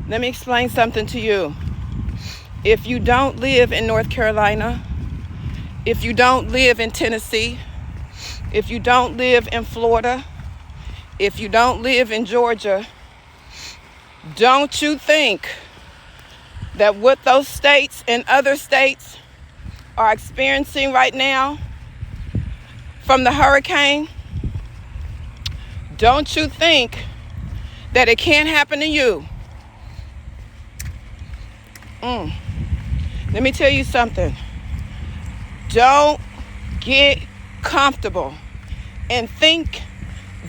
Let me explain something to you. If you don't live in North Carolina, if you don't live in Tennessee, if you don't live in Florida, if you don't live in Georgia, don't you think that what those states and other states are experiencing right now from the hurricane, don't you think that it can't happen to you? Let me tell you something. Don't get comfortable and think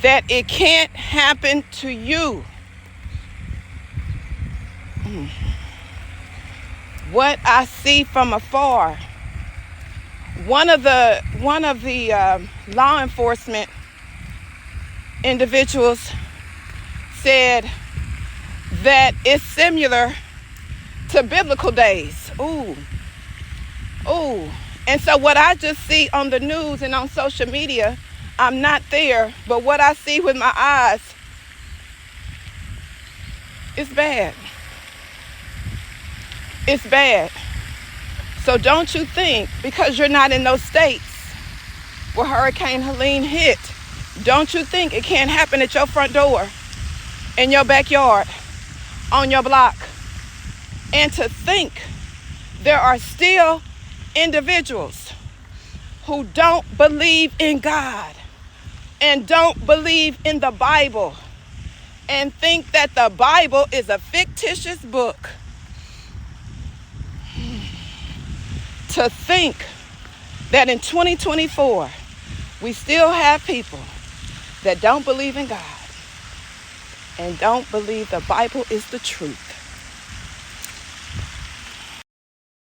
that it can't happen to you. What I see from afar, one of the law enforcement individuals said that it's similar to biblical days. Ooh. And so what I just see on the news and on social media, I'm not there, but what I see with my eyes is bad. It's bad. So don't you think, because you're not in those states where Hurricane Helene hit, don't you think it can't happen at your front door, in your backyard, on your block? And to think there are still individuals who don't believe in God and don't believe in the Bible and think that the Bible is a fictitious book. To think that in 2024 we still have people that don't believe in God and don't believe the Bible is the truth.